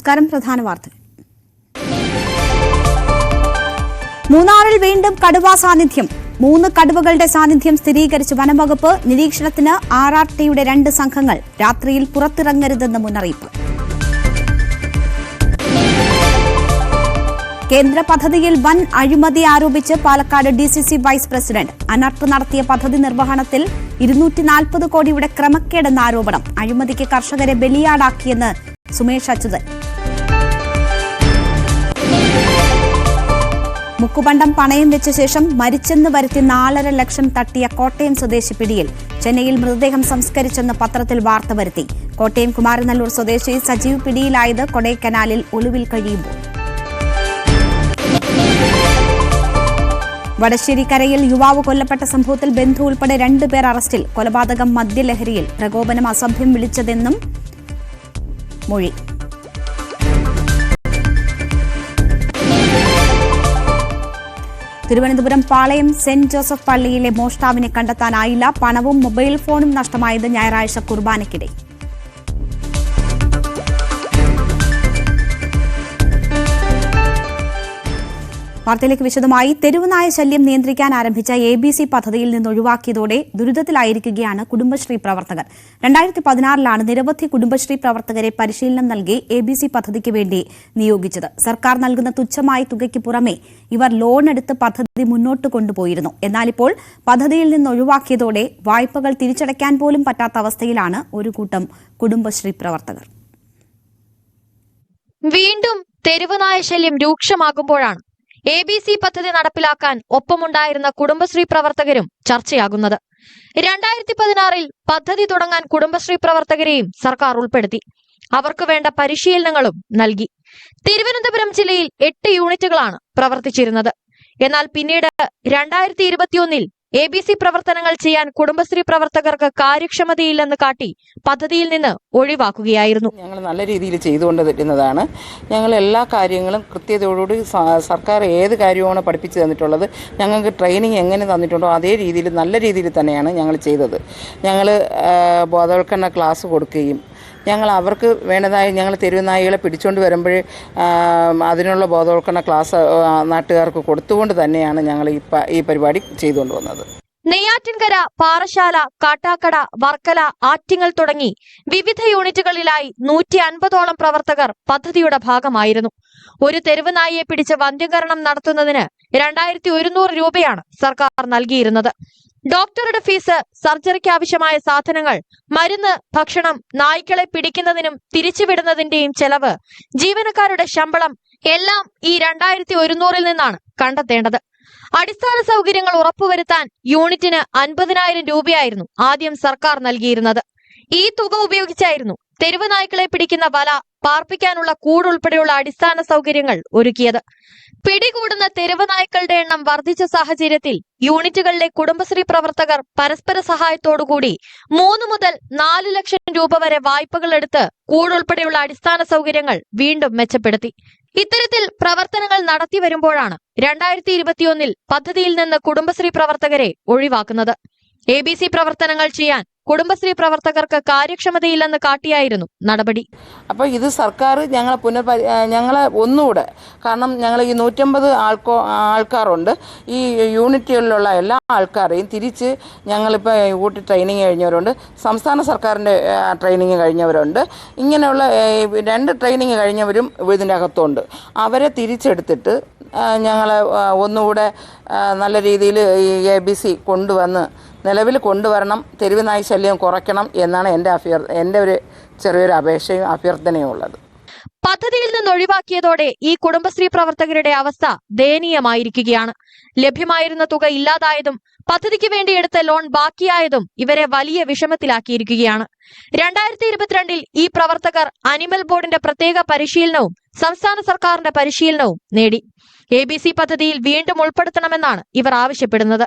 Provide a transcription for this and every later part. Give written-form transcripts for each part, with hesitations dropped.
നമസ്കാരം. പ്രധാന വാർത്തകൾ. മൂന്നാറിൽ വീണ്ടും കടുവാ സാന്നിധ്യം. 3 കടുവകളുടെ സാന്നിധ്യം സ്ഥിരീകരിച്ച് വനംവകുപ്പ്. നിരീക്ഷണത്തിന് RRTയുടെ 2 സംഘങ്ങൾ. രാത്രിയിൽ പുറത്തിറങ്ങരുതെന്ന് മുന്നറിയിപ്പ്. കേന്ദ്ര പദ്ധതിയിൽ വൻ അഴിമതി ആരോപിച്ച് Palakkad DCC vice president. ANERT നടത്തിയ പദ്ധതി നിർവഹണത്തിൽ 240 കോടിയുടെ ക്രമക്കേടെന്ന ആരോപണം. അഴിമതിക്ക് കർഷകരെ ബലിയാടാക്കിയെന്ന് സുമേഷ് അച്യുതൻ. മുക്കുപണ്ടം പണയം വെച്ച ശേഷം മരിച്ചെന്ന് വരുത്തി 4.5 ലക്ഷം തട്ടിയ കോട്ടയം സ്വദേശി പിടിയിൽ. ചെന്നൈയിൽ മൃതദേഹം സംസ്കരിച്ചെന്ന് പത്രത്തിൽ വാർത്ത വരുത്തി. കോട്ടയം കുമാരനല്ലൂർ സ്വദേശി സജീവ് പിടിയിലായത് കൊടൈക്കനാലിൽ ഒളിവിൽ കഴിയുമ്പോൾ. വടശ്ശേരിക്കരയിൽ യുവാവ് കൊല്ലപ്പെട്ട സംഭവത്തിൽ ബന്ധു ഉൾപ്പെടെ 2 പേർ അറസ്റ്റിൽ. കൊലപാതകം മദ്യലഹരിയിൽ. പ്രകോപനം അസഭ്യം വിളിച്ചതെന്നും മൊഴി. തിരുവനന്തപുരം പാളയം സെന്റ് ജോസഫ് പള്ളിയിലെ മോഷ്ടാവിനെ കണ്ടെത്താനായില്ല. പണവും മൊബൈൽ ഫോണും നഷ്ടമായത് ഞായറാഴ്ച കുർബാനയ്ക്കിടെ. വാർത്തയിലേക്ക് വിശദമായി. തെരുവുനായ ശല്യം നിയന്ത്രിക്കാൻ ആരംഭിച്ച ABC പദ്ധതിയിൽ നിന്ന് ഒഴിവാക്കിയതോടെ ദുരിതത്തിലായിരിക്കുകയാണ് കുടുംബശ്രീ പ്രവർത്തകർ. 2016 നിരവധി കുടുംബശ്രീ പ്രവർത്തകരെ പരിശീലനം നൽകി ABC പദ്ധതിക്ക് വേണ്ടി നിയോഗിച്ചത്. സർക്കാർ നൽകുന്ന തുച്ഛമായ തുകയ്ക്ക് പുറമെ ഇവർ ലോൺ എടുത്ത് പദ്ധതി മുന്നോട്ട് കൊണ്ടുപോയിരുന്നു. എന്നാൽ ഇപ്പോൾ പദ്ധതിയിൽ നിന്ന് ഒഴിവാക്കിയതോടെ വായ്പകൾ തിരിച്ചടയ്ക്കാൻ പോലും പറ്റാത്ത അവസ്ഥയിലാണ് ഒരു കൂട്ടം കുടുംബശ്രീ പ്രവർത്തകർ. വീണ്ടും തെരുവുനായ ശല്യം രൂക്ഷമാകുമ്പോഴാണ് ABC പദ്ധതി നടപ്പിലാക്കാൻ ഒപ്പമുണ്ടായിരുന്ന കുടുംബശ്രീ പ്രവർത്തകരും ചർച്ചയാകുന്നത്. 2016 പദ്ധതി തുടങ്ങാൻ കുടുംബശ്രീ പ്രവർത്തകരെയും സർക്കാർ ഉൾപ്പെടുത്തി. അവർക്ക് വേണ്ട പരിശീലനങ്ങളും നൽകി. തിരുവനന്തപുരം ജില്ലയിൽ 8 യൂണിറ്റുകളാണ് പ്രവർത്തിച്ചിരുന്നത്. എന്നാൽ പിന്നീട് 2021 ABC പ്രവർത്തനങ്ങൾ ചെയ്യാൻ കുടുംബശ്രീ പ്രവർത്തകർക്ക് കാര്യക്ഷമതയില്ലെന്ന് കാട്ടി പദ്ധതിയിൽ നിന്ന് ഒഴിവാക്കുകയായിരുന്നു. ഞങ്ങൾ നല്ല രീതിയിൽ ചെയ്തുകൊണ്ട് തരുന്നതാണ്. ഞങ്ങൾ എല്ലാ കാര്യങ്ങളും കൃത്യതയോടുകൂടി സർക്കാർ ഏത് കാര്യമാണ് പഠിപ്പിച്ചു തന്നിട്ടുള്ളത്, ഞങ്ങൾക്ക് ട്രെയിനിങ് എങ്ങനെ തന്നിട്ടുണ്ടോ അതേ രീതിയിൽ നല്ല രീതിയിൽ തന്നെയാണ് ഞങ്ങൾ ചെയ്തത്. ഞങ്ങൾ ബോധവൽക്കരണ ക്ലാസ് കൊടുക്കുകയും ഞങ്ങൾ അവർക്ക് വേണ്ടതായി ഞങ്ങൾ തെരുവുനായികളെ പിടിച്ചുകൊണ്ട് വരുമ്പോൾ അതിനുള്ള ബോധവൽക്കരണ ക്ലാസ് നാട്ടുകാർക്ക് കൊടുത്തുകൊണ്ട് തന്നെയാണ് ഞങ്ങൾ ഈ പരിപാടി ചെയ്തുകൊണ്ട് വന്നത്. നെയ്യാറ്റിൻകര, പാറശാല, കാട്ടാക്കട, വർക്കല, ആറ്റിങ്ങൽ തുടങ്ങി വിവിധ യൂണിറ്റുകളിലായി 150ഓളം പ്രവർത്തകർ പദ്ധതിയുടെ ഭാഗമായിരുന്നു. ഒരു തെരുവുനായിയെ പിടിച്ച് വന്ധ്യകരണം നടത്തുന്നതിന് 2100 രൂപയാണ് സർക്കാർ നൽകിയിരുന്നത്. ഡോക്ടറുടെ ഫീസ്, സർജറിക്ക് ആവശ്യമായ സാധനങ്ങൾ, മരുന്ന്, ഭക്ഷണം, നായ്ക്കളെ പിടിക്കുന്നതിനും തിരിച്ചുവിടുന്നതിന്റെയും ചെലവ്, ജീവനക്കാരുടെ ശമ്പളം എല്ലാം ഈ 2100 നിന്നാണ് കണ്ടെത്തേണ്ടത്. അടിസ്ഥാന സൗകര്യങ്ങൾ ഉറപ്പുവരുത്താൻ യൂണിറ്റിന് 50,000 രൂപയായിരുന്നു ആദ്യം സർക്കാർ നൽകിയിരുന്നത്. ഈ തുക ഉപയോഗിച്ചായിരുന്നു തെരുവ് നായ്ക്കളെ പിടിക്കുന്ന വല, പാർപ്പിക്കാനുള്ള കൂട് ഉൾപ്പെടെയുള്ള അടിസ്ഥാന സൗകര്യങ്ങൾ ഒരുക്കിയത്. പിടികൂടുന്ന തെരുവ് നായ്ക്കളുടെ എണ്ണം വർദ്ധിച്ച സാഹചര്യത്തിൽ യൂണിറ്റുകളിലെ കുടുംബശ്രീ പ്രവർത്തകർ പരസ്പര സഹായത്തോടുകൂടി 3 മുതൽ 4 ലക്ഷം രൂപ വരെ വായ്പകൾ എടുത്ത് കൂടുൾപ്പെടെയുള്ള അടിസ്ഥാന സൗകര്യങ്ങൾ വീണ്ടും മെച്ചപ്പെടുത്തി. ഇത്തരത്തിൽ പ്രവർത്തനങ്ങൾ നടത്തി വരുമ്പോഴാണ് 2021 പദ്ധതിയിൽ നിന്ന് കുടുംബശ്രീ പ്രവർത്തകരെ ഒഴിവാക്കുന്നത്. ABC പ്രവർത്തനങ്ങൾ ചെയ്യാൻ കുടുംബശ്രീ പ്രവർത്തകർക്ക് കാര്യക്ഷമതയില്ലെന്ന് കാട്ടിയായിരുന്നു നടപടി. അപ്പോൾ ഇത് സർക്കാർ ഞങ്ങളെ ഒന്നുകൂടെ, കാരണം ഞങ്ങൾ ഈ 150 ആൾക്കാരുണ്ട്. ഈ യൂണിറ്റുകളിലുള്ള എല്ലാ ആൾക്കാരെയും തിരിച്ച് ഞങ്ങളിപ്പോൾ ഊട്ടി ട്രെയിനിങ് കഴിഞ്ഞവരുണ്ട്, സംസ്ഥാന സർക്കാരിൻ്റെ ട്രെയിനിങ് കഴിഞ്ഞവരുണ്ട്, ഇങ്ങനെയുള്ള 2 ട്രെയിനിങ് കഴിഞ്ഞവരും ഇതിൻ്റെ അകത്തുണ്ട്. അവരെ തിരിച്ചെടുത്തിട്ട് ഞങ്ങൾ ഒന്നുകൂടെ നല്ല രീതിയിൽ ഈ ABC കൊണ്ടുവന്ന് നിലവിൽ കൊണ്ടുവരണം, തെരുവ് നായ് ശല്യം കുറയ്ക്കണം എന്നാണ് എൻ്റെ ഒരു ചെറിയൊരു അപേക്ഷയും അഭ്യർത്ഥനയും ഉള്ളത്. പദ്ധതിയിൽ നിന്ന് ഒഴിവാക്കിയതോടെ ഈ കുടുംബശ്രീ പ്രവർത്തകരുടെ അവസ്ഥ ദയനീയമായിരിക്കുകയാണ്. ലഭ്യമായിരുന്ന തുക ഇല്ലാതായതും പദ്ധതിക്ക് വേണ്ടി എടുത്ത ലോൺ ബാക്കിയായതും ഇവരെ വലിയ വിഷമത്തിലാക്കിയിരിക്കുകയാണ്. 2022 ഈ പ്രവർത്തകർ അനിമൽ ബോർഡിന്റെ പ്രത്യേക പരിശീലനവും സംസ്ഥാന സർക്കാരിന്റെ പരിശീലനവും നേടി. ABC പദ്ധതിയിൽ വീണ്ടും ഉൾപ്പെടുത്തണമെന്നാണ് ഇവർ ആവശ്യപ്പെടുന്നത്.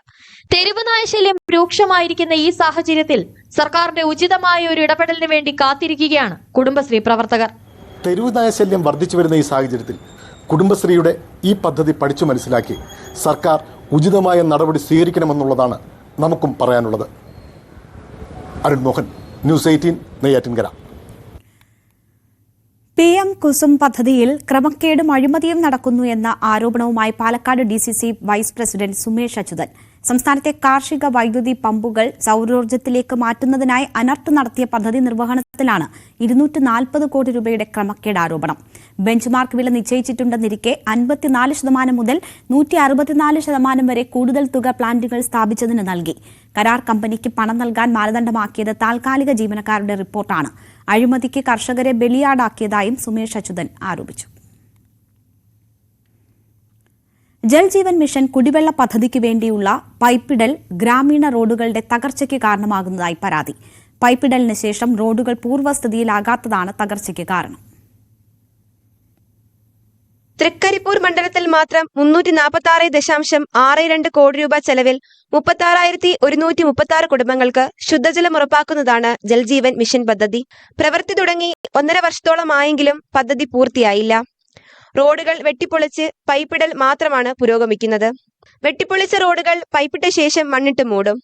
തെരുവുനായ ശല്യം രൂക്ഷമായിരിക്കുന്ന ഈ സാഹചര്യത്തിൽ സർക്കാരിന്റെ ഉചിതമായ ഒരു ഇടപെടലിന് വേണ്ടി കാത്തിരിക്കുകയാണ് കുടുംബശ്രീ പ്രവർത്തകർ. തെരുവുനായ ശല്യം വർദ്ധിച്ചു വരുന്ന ഈ സാഹചര്യത്തിൽ കുടുംബശ്രീയുടെ ഈ പദ്ധതി പഠിച്ചു മനസ്സിലാക്കി സർക്കാർ ഉചിതമായ നടപടി സ്വീകരിക്കണമെന്നുള്ളതാണ് നമുക്കും പറയാനുള്ളത്. അരുൺ മോഹൻ, ന്യൂസ് 18, നെയ്യാറ്റിൻകര. PM കുസും പദ്ധതിയിൽ ക്രമക്കേടും അഴിമതിയും നടക്കുന്നു എന്ന ആരോപണവുമായി Palakkad DCC vice president Sumesh Achuthan. സംസ്ഥാനത്തെ കാർഷിക വൈദ്യുതി പമ്പുകൾ സൌരോർജ്ജത്തിലേക്ക് മാറ്റുന്നതിനായി അനർട്ട് നടത്തിയ പദ്ധതി നിർവഹണത്തിലാണ് 240 കോടി രൂപയുടെ ക്രമക്കേട് ആരോപണം. ബെഞ്ച് മാർക്ക് വില നിശ്ചയിച്ചിട്ടുണ്ടെന്നിരിക്കെ 54% മുതൽ 164% വരെ കൂടുതൽ തുക പ്ലാന്റുകൾ സ്ഥാപിച്ചതിന് നൽകി. കരാർ കമ്പനിക്ക് പണം നൽകാൻ മാനദണ്ഡമാക്കിയത് താൽക്കാലിക ജീവനക്കാരുടെ റിപ്പോർട്ടാണ്. അഴിമതിക്ക് കർഷകരെ ബലിയാടാക്കിയതായും സുമേഷ് അച്യുതൻ ആരോപിച്ചു. ജൽജീവൻ മിഷൻ കുടിവെള്ള പദ്ധതിക്ക് വേണ്ടിയുള്ള പൈപ്പിടൽ ഗ്രാമീണ റോഡുകളുടെ തകർച്ചയ്ക്ക് കാരണമാകുന്നതായി പരാതി. പൈപ്പിടലിന് ശേഷം റോഡുകൾ പൂർവ്വസ്ഥിതിയിലാകാത്തതാണ് തകർച്ചയ്ക്ക് കാരണം. തൃക്കരിപ്പൂർ മണ്ഡലത്തിൽ മാത്രം 346.62 കോടി രൂപ ചെലവിൽ 36,136 കുടുംബങ്ങൾക്ക് ശുദ്ധജലം ഉറപ്പാക്കുന്നതാണ് ജൽജീവൻ മിഷൻ പദ്ധതി. പ്രവൃത്തി തുടങ്ങി 1.5 വർഷത്തോളമായെങ്കിലും പദ്ധതി പൂർത്തിയായില്ല. റോഡുകൾ വെട്ടിപ്പൊളിച്ച് പൈപ്പിടൽ മാത്രമാണ് പുരോഗമിക്കുന്നത്. വെട്ടിപ്പൊളിച്ച റോഡുകൾ പൈപ്പിട്ട ശേഷം മണ്ണിട്ട് മൂടും.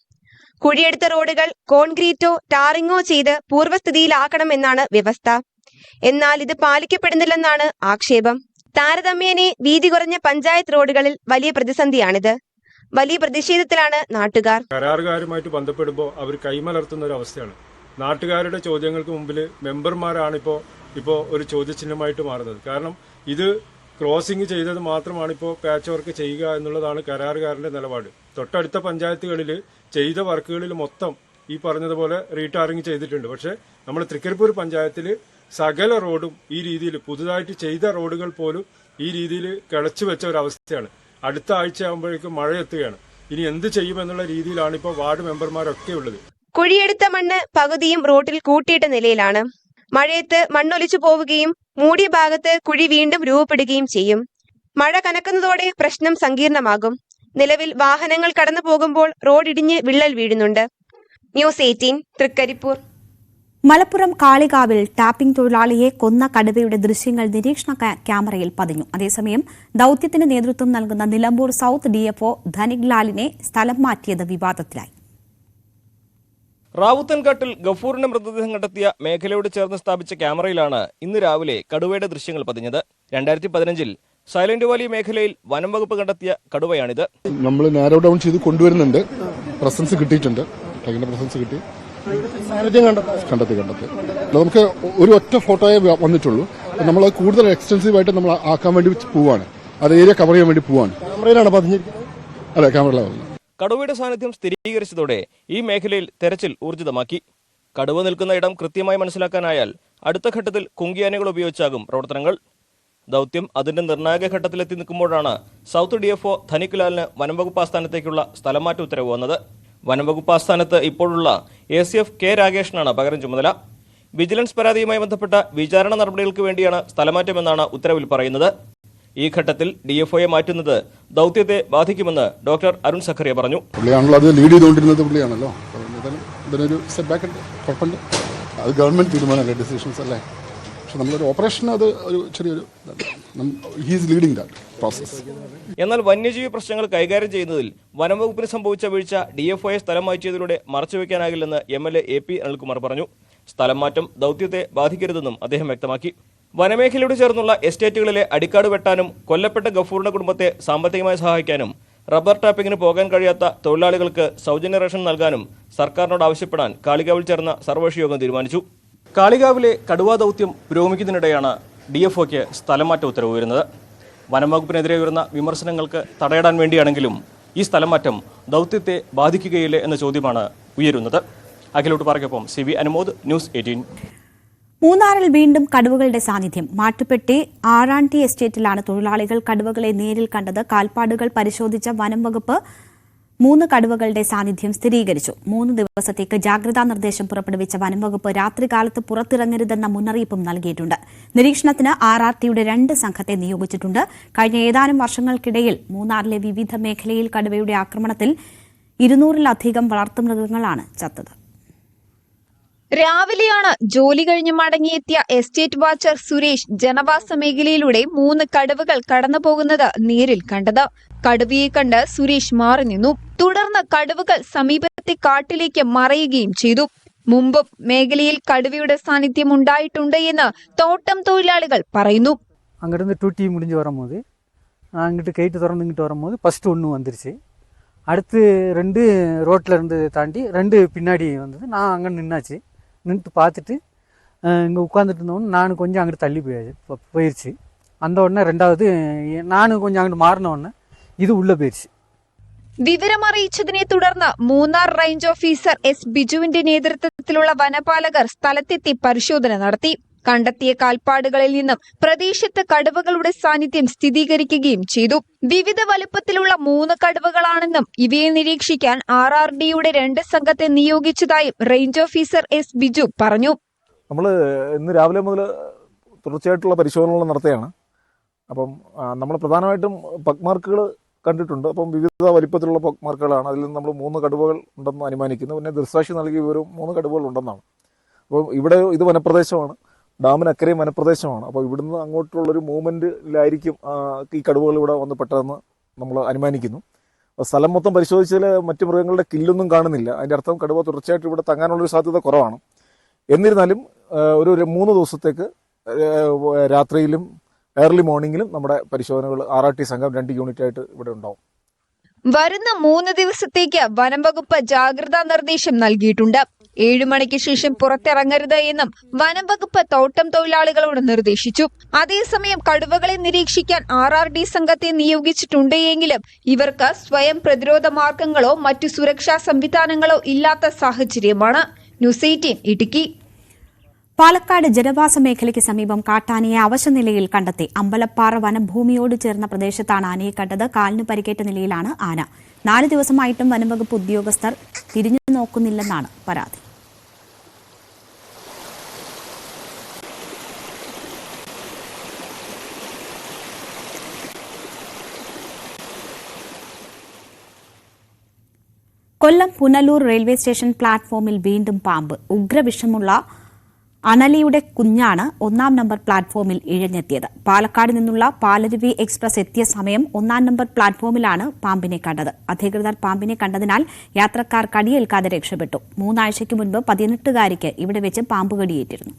കുഴിയെടുത്ത റോഡുകൾ കോൺക്രീറ്റോ ടാറിങ്ങോ ചെയ്ത് പൂർവ്വസ്ഥിതിയിലാക്കണമെന്നാണ് വ്യവസ്ഥ. എന്നാൽ ഇത് പാലിക്കപ്പെടുന്നില്ലെന്നാണ് ആക്ഷേപം. താരതമ്യേന വീതി കുറഞ്ഞ പഞ്ചായത്ത് റോഡുകളിൽ വലിയ പ്രതിസന്ധിയാണിത്. വലിയ പ്രതിഷേധത്തിലാണ് നാട്ടുകാർ. കരാറുകാരുമായിട്ട് ബന്ധപ്പെടുമ്പോൾ അവർ കൈമലർത്തുന്ന ഒരു അവസ്ഥയാണ്. നാട്ടുകാരുടെ ചോദ്യങ്ങൾക്ക് മുമ്പിൽ മെമ്പർമാരാണ് ഇപ്പോൾ ഒരു ചോദ്യചിഹ്നമായിട്ട് മാറുന്നത്. കാരണം ഇത് ക്രോസിംഗ് ചെയ്തത് മാത്രമാണ് ഇപ്പോൾ പാച്ച് വർക്ക് ചെയ്യുക എന്നുള്ളതാണ് കരാറുകാരന്റെ നിലപാട്. തൊട്ടടുത്ത പഞ്ചായത്തുകളിൽ ചെയ്ത വർക്കുകളിൽ മൊത്തം ഈ പറഞ്ഞതുപോലെ റീടാറിംഗ് ചെയ്തിട്ടുണ്ട്. പക്ഷേ നമ്മൾ തൃക്കരിപ്പൂർ പഞ്ചായത്തിൽ സകല റോഡും ഈ രീതിയിൽ പുതുതായിട്ട് ചെയ്ത റോഡുകൾ പോലും ഈ രീതിയിൽ കിളച്ചു വെച്ച ഒരു അവസ്ഥയാണ്. അടുത്ത ആഴ്ച ആകുമ്പോഴേക്കും മഴ എത്തുകയാണ്. ഇനി എന്ത് ചെയ്യുമെന്നുള്ള രീതിയിലാണ് ഇപ്പോൾ വാർഡ് മെമ്പർമാരൊക്കെ ഉള്ളത്. കുഴിയെടുത്ത മണ്ണ് പകുതിയും റോഡിൽ കൂട്ടിയിട്ട നിലയിലാണ്. മഴയത്ത് മണ്ണൊലിച്ചു പോവുകയും മൂടിയ ഭാഗത്ത് കുഴി വീണ്ടും രൂപപ്പെടുകയും ചെയ്യും. മഴ കനക്കുന്നതോടെ പ്രശ്നം സങ്കീർണമാകും. നിലവിൽ വാഹനങ്ങൾ കടന്നു പോകുമ്പോൾ റോഡിടിഞ്ഞ് വിള്ളൽ വീഴുന്നുണ്ട്. ന്യൂസ് 18 തൃക്കരിപ്പൂർ. മലപ്പുറം കാളികാവിൽ ടാപ്പിംഗ് തൊഴിലാളിയെ കൊന്ന കടുവയുടെ ദൃശ്യങ്ങൾ നിരീക്ഷണ ക്യാമറയിൽ പതിഞ്ഞു. അതേസമയം ദൌത്യത്തിന് നേതൃത്വം നൽകുന്ന നിലമ്പൂർ സൌത്ത് DFO ധനിക് ലാലിനെ സ്ഥലം മാറ്റിയത് വിവാദത്തിലായി. റാവുത്തൻകാട്ടിൽ ഗഫൂറിന്റെ മൃതദേഹം കണ്ടെത്തിയ മേഖലയോട് ചേർന്ന് സ്ഥാപിച്ച ക്യാമറയിലാണ് ഇന്ന് രാവിലെ കടുവയുടെ ദൃശ്യങ്ങൾ പതിഞ്ഞത്. 2015 സൈലന്റ് വാലി മേഖലയിൽ വനം വകുപ്പ് കണ്ടെത്തിയ കടുവയാണിത്. നമ്മൾ നാരോ ഡൗൺ ചെയ്ത് കൊണ്ടുവരുന്നുണ്ട്. പ്രസൻസ് കിട്ടിയിട്ടുണ്ട്. പ്രസൻസ് കിട്ടി കണ്ടെത്തി. നമുക്ക് ഒരു ഒറ്റ ഫോട്ടോയെ വന്നിട്ടുള്ളൂ. നമ്മൾ കൂടുതൽ എക്സ്റ്റൻസീവായിട്ട് നമ്മൾ ആക്കാൻ വേണ്ടി പോവാണ്. അത് ഏരിയ കവർ ചെയ്യാൻ വേണ്ടി പോവാണ്. ക്യാമറയിലാണ് പതിഞ്ഞിരിക്കുന്നത്. അതെ, ക്യാമറയിലാണ്. കടുവയുടെ സാന്നിധ്യം സ്ഥിരീകരിച്ചതോടെ ഈ മേഖലയിൽ തെരച്ചിൽ ഊർജിതമാക്കി. കടുവ നിൽക്കുന്ന ഇടം കൃത്യമായി മനസ്സിലാക്കാനായാൽ അടുത്ത ഘട്ടത്തിൽ കുങ്കിയാനകൾ ഉപയോഗിച്ചാകും പ്രവർത്തനങ്ങൾ. ദൌത്യം അതിന്റെ നിർണായക ഘട്ടത്തിലെത്തി നിൽക്കുമ്പോഴാണ് സൌത്ത് DFO ധനിക് ലാലിന് വനംവകുപ്പ് ആസ്ഥാനത്തേക്കുള്ള സ്ഥലമാറ്റ ഉത്തരവ് വന്നത്. വനംവകുപ്പ് ആസ്ഥാനത്ത് ഇപ്പോഴുള്ള ACF K രാഗേഷിനാണ് പകരം ചുമതല. വിജിലൻസ് പരാതിയുമായി ബന്ധപ്പെട്ട വിചാരണ നടപടികൾക്ക് വേണ്ടിയാണ് സ്ഥലമാറ്റമെന്നാണ് ഉത്തരവിൽ പറയുന്നത്. ഈ ഘട്ടത്തിൽ DFOയെ മാറ്റുന്നത് ദൌത്യത്തെ ബാധിക്കുമെന്ന് ഡോക്ടർ അരുൺ സഖറിയ പറഞ്ഞു. പുള്ളിയാണല്ലോ അത് ലീഡ് ചെയ്തുകൊണ്ടിരുന്നത്. പുള്ളിയാണല്ലോ ഇതിനൊരു സെറ്റ് ബാക്ക് ഉണ്ട്. കുഴപ്പമുണ്ട്. അത് ഗവൺമെന്റ് തീരുമാനമല്ലേ, ഡിസിഷൻസ് അല്ലേ. പക്ഷെ നമ്മളൊരു ഓപ്പറേഷൻ അത് ഒരു ചെറിയൊരു ഹീസ് ലീഡിംഗ് ദാറ്റ് പ്രോസസ്. എന്നാൽ വന്യജീവി പ്രശ്നങ്ങൾ കൈകാര്യം ചെയ്യുന്നതിൽ വനംവകുപ്പിന് സംഭവിച്ച വീഴ്ച DFOയെ സ്ഥലം മാറ്റിയതിലൂടെ മറച്ചുവെക്കാനാകില്ലെന്ന് MLA AP അനിൽകുമാർ പറഞ്ഞു. സ്ഥലം മാറ്റം ദൌത്യത്തെ ബാധിക്കരുതെന്നും അദ്ദേഹം വ്യക്തമാക്കി. വനമേഖലയോട് ചേർന്നുള്ള എസ്റ്റേറ്റുകളിലെ അടിക്കാട് വെട്ടാനും കൊല്ലപ്പെട്ട ഗഫൂറിന്റെ കുടുംബത്തെ സാമ്പത്തികമായി സഹായിക്കാനും റബ്ബർ ടാപ്പിങ്ങിന് പോകാൻ കഴിയാത്ത തൊഴിലാളികൾക്ക് സൗജന്യ റേഷൻ നൽകാനും സർക്കാരിനോട് ആവശ്യപ്പെടാൻ കാളികാവിൽ ചേർന്ന സർവകക്ഷി യോഗം തീരുമാനിച്ചു. കാളികാവിലെ കടുവാ ദൌത്യം പുരോഗമിക്കുന്നതിനിടെയാണ് DFOയ്ക്ക് സ്ഥലംമാറ്റ ഉത്തരവ് വരുന്നത്. വനംവകുപ്പിനെതിരെ ഉയർന്ന വിമർശനങ്ങൾക്ക് തടയിടാൻ വേണ്ടിയാണെങ്കിലും ഈ സ്ഥലംമാറ്റം ദൌത്യത്തെ ബാധിക്കുകയില്ലേ എന്ന ചോദ്യമാണ് ഉയരുന്നത്. അഖിലോട്ട് പാറയ്ക്കൊപ്പം CB അനുമോദ്, ന്യൂസ് 18. മൂന്നാറിൽ വീണ്ടും കടുവകളുടെ സാന്നിധ്യം. മാട്ടുപ്പെട്ടി ആറാണ്ടി എസ്റ്റേറ്റിലാണ് തൊഴിലാളികൾ കടുവകളെ നേരിൽ കണ്ടത്. കാൽപ്പാടുകൾ പരിശോധിച്ച വനം വകുപ്പ് 3 കടുവകളുടെ സാന്നിധ്യം സ്ഥിരീകരിച്ചു. 3 ദിവസത്തേക്ക് ജാഗ്രതാ നിർദ്ദേശം പുറപ്പെടുവിച്ച വനം വകുപ്പ് രാത്രികാലത്ത് പുറത്തിറങ്ങരുതെന്ന മുന്നറിയിപ്പും നൽകിയിട്ടുണ്ട്. നിരീക്ഷണത്തിന് RRTയുടെ 2 സംഘത്തെ നിയോഗിച്ചിട്ടുണ്ട്. കഴിഞ്ഞ ഏതാനും വർഷങ്ങൾക്കിടയിൽ മൂന്നാറിലെ വിവിധ മേഖലയിൽ കടുവയുടെ ആക്രമണത്തിൽ 200-ലധികം വളർത്തുമൃഗങ്ങളാണ് ചത്തത്. രാവിലെയാണ് ജോലി കഴിഞ്ഞ് മടങ്ങിയെത്തിയ എസ്റ്റേറ്റ് വാച്ചർ സുരേഷ് ജനവാസ മേഖലയിലൂടെ 3 കടുവകൾ കടന്നുപോകുന്നത് നേരിൽ കണ്ടത്. കടുവയെ കണ്ട് സുരേഷ് മാറി നിന്നു. തുടർന്ന് കടുവകൾ സമീപത്തെ കാട്ടിലേക്ക് മറയുകയും ചെയ്തു. മുമ്പും മേഖലയിൽ കടുവയുടെ സാന്നിധ്യം ഉണ്ടായിട്ടുണ്ട് എന്ന് തോട്ടം തൊഴിലാളികൾ പറയുന്നു. அங்கேருந்து டூட்டி முடிஞ்சு வரும்போது அங்கிட்டு கேட்டு திறந்து இங்கிட்டு வரும்போது ஃபஸ்ட்டு ஒன்று வந்துருச்சு. அடுத்து 2 ரோட்டில் இருந்து தாண்டி 2 பின்னாடி வந்தது. நான் அங்கே நின்னாச்சு. நின்று பார்த்துட்டு இங்கே உட்காந்துட்டு இருந்தோன்னு நான் கொஞ்சம் அங்கிட்டு தள்ளி போயிடுச்சு. அந்த உடனே ரெண்டாவது நான் கொஞ்சம் அங்கிட்டு மாறின உடனே ഇത് ഉള്ള പോയിരിച്ചു. വിവരമറിയിച്ചതിനെ തുടർന്ന് മൂന്നാർ റേഞ്ച് ഓഫീസർ എസ് ബിജുവിന്റെ നേതൃത്വത്തിലുള്ള വനപാലകർ സ്ഥലത്തെത്തി പരിശോധന നടത്തി. കണ്ടെത്തിയ കാൽപ്പാടുകളിൽ നിന്നും പ്രദേശത്ത് കടുവകളുടെ സാന്നിധ്യം സ്ഥിരീകരിക്കുകയും ചെയ്തു. വിവിധ വലുപ്പത്തിലുള്ള 3 കടുവകളാണെന്നും ഇവയെ നിരീക്ഷിക്കാൻ RRDയുടെ 2 സംഘത്തെ നിയോഗിച്ചതായും റേഞ്ച് ഓഫീസർ എസ് ബിജു പറഞ്ഞു. നമ്മൾ ഇന്ന് രാവിലെ മുതൽ തുടർച്ചയായിട്ടുള്ള പരിശോധനകൾ നടത്തുകയാണ്. അപ്പം നമ്മൾ പ്രധാനമായിട്ടും പഗ്മാർക്കുകൾ കണ്ടിട്ടുണ്ട്. അപ്പം വിവിധ വലിപ്പത്തിലുള്ള പഗ്മാർക്കുകളാണ്. അതിൽ നിന്ന് നമ്മൾ 3 കടുവകൾ ഉണ്ടെന്ന് അനുമാനിക്കുന്നു. പിന്നെ ദൃക്സാക്ഷി നൽകിയ വിവരവും 3 കടുവകൾ ഉണ്ടെന്നാണ്. അപ്പോൾ ഇവിടെ ഇത് വനപ്രദേശമാണ്, ഡാമിനക്കരയും വനപ്രദേശമാണ്. അപ്പോൾ ഇവിടുന്ന് അങ്ങോട്ടുള്ളൊരു മൂവ്മെൻറ്റിലായിരിക്കും ഈ കടുവകൾ ഇവിടെ വന്ന് പെട്ടതെന്ന് നമ്മൾ അനുമാനിക്കുന്നു. അപ്പോൾ സ്ഥലം മൊത്തം പരിശോധിച്ചാൽ മറ്റ് മൃഗങ്ങളുടെ കില്ലൊന്നും കാണുന്നില്ല. അതിൻ്റെ അർത്ഥം കടുവ തുടർച്ചയായിട്ട് ഇവിടെ തങ്ങാനുള്ളൊരു സാധ്യത കുറവാണ്. എന്നിരുന്നാലും ഒരു 3 ദിവസത്തേക്ക് രാത്രിയിലും ഏർലി മോർണിംഗിലും നമ്മുടെ പരിശോധനകൾ RRT സംഘം 2 യൂണിറ്റായിട്ട് ഇവിടെ ഉണ്ടാവും. വരുന്ന 3 ദിവസത്തേക്ക് വനം വകുപ്പ് ജാഗ്രതാ നിർദ്ദേശം നൽകിയിട്ടുണ്ട്. 7 മണിക്ക് ശേഷം പുറത്തിറങ്ങരുത് എന്നും വനം വകുപ്പ് തോട്ടം തൊഴിലാളികളോട് നിർദ്ദേശിച്ചു. അതേസമയം കടുവകളെ നിരീക്ഷിക്കാൻ RRD സംഘത്തെ നിയോഗിച്ചിട്ടുണ്ട് എങ്കിലും ഇവർക്ക് സ്വയം പ്രതിരോധ മാർഗങ്ങളോ മറ്റു സുരക്ഷാ സംവിധാനങ്ങളോ ഇല്ലാത്ത സാഹചര്യമാണ്. ന്യൂസ് 18 ഇടുക്കി. പാലക്കാട് ജനവാസ മേഖലയ്ക്ക് സമീപം കാട്ടാനയെ അവശനിലയിൽ കണ്ടെത്തി. അമ്പലപ്പാറ വനഭൂമിയോട് ചേർന്ന പ്രദേശത്താണ് ആനയെ കണ്ടത്. കാലിന് പരിക്കേറ്റ നിലയിലാണ് ആന. 4 ദിവസമായിട്ടും വനംവകുപ്പ് ഉദ്യോഗസ്ഥർ തിരിഞ്ഞു നോക്കുന്നില്ലെന്നാണ് പരാതി. കൊല്ലം പുനലൂർ റെയിൽവേ സ്റ്റേഷൻ പ്ലാറ്റ്ഫോമിൽ വീണ്ടും പാമ്പ്. ഉഗ്രവിഷമുള്ള അണലിയുടെ കുഞ്ഞാണ് 1-ാം നമ്പർ പ്ലാറ്റ്ഫോമിൽ ഇഴഞ്ഞെത്തിയത്. പാലക്കാട് നിന്നുള്ള പാലരുവി എക്സ്പ്രസ് എത്തിയ സമയം 1-ാം നമ്പർ പ്ലാറ്റ്ഫോമിലാണ് പാമ്പിനെ കണ്ടത്. അധികൃതർ പാമ്പിനെ കണ്ടതിനാൽ യാത്രക്കാർ കടിയേൽക്കാതെ രക്ഷപ്പെട്ടു. 3 ആഴ്ചയ്ക്ക് മുൻപ് 18-കാരിക്ക് ഇവിടെ വെച്ച് പാമ്പ് കടിയേറ്റിരുന്നു.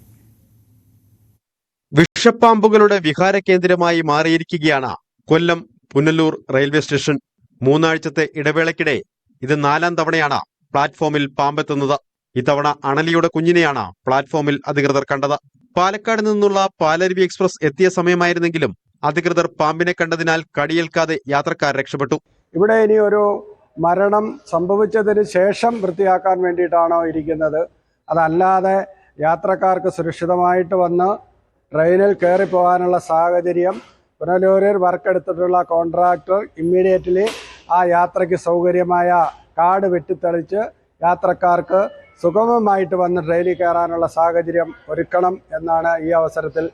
വിഷപ്പാമ്പുകളുടെ വിഹാര കേന്ദ്രമായി മാറിയിരിക്കുകയാണ് കൊല്ലം പുനലൂർ റെയിൽവേ സ്റ്റേഷൻ. 3 ആഴ്ചത്തെ ഇടവേളയ്ക്കിടെ ഇത് 4-ാം തവണയാണ് പ്ലാറ്റ്ഫോമിൽ പാമ്പെത്തുന്നത്. ഇത്തവണ അണലിയുടെ കുഞ്ഞിനെയാണ് പ്ലാറ്റ്ഫോമിൽ അധികൃതർ കണ്ടത്. പാലക്കാട് നിന്നുള്ള പാലരുവി എക്സ്പ്രസ് എത്തിയ സമയമായിരുന്നെങ്കിലും അധികൃതർ പാമ്പിനെ കണ്ടതിനാൽ കടിയേൽക്കാതെ യാത്രക്കാർ രക്ഷപ്പെട്ടു. ഇവിടെ ഇനി ഒരു മരണം സംഭവിച്ചതിന് ശേഷം വൃത്തിയാക്കാൻ വേണ്ടിയിട്ടാണോ ഇരിക്കുന്നത്? അതല്ലാതെ യാത്രക്കാർക്ക് സുരക്ഷിതമായിട്ട് വന്ന് ട്രെയിനിൽ കയറി പോകാനുള്ള സാഹചര്യം പുനലൂരിൽ വർക്കെടുത്തിട്ടുള്ള കോൺട്രാക്ടർ ഇമ്മീഡിയറ്റ്ലി ആ യാത്രയ്ക്ക് സൗകര്യമായ കാട് വെട്ടിത്തെളിച്ച് യാത്രക്കാർക്ക് സുഗമമായിട്ട് വന്ന് ട്രെയിനിൽ കയറാനുള്ള സാഹചര്യം ഒരുക്കണം എന്നാണ് ഈ അവസരത്തിൽ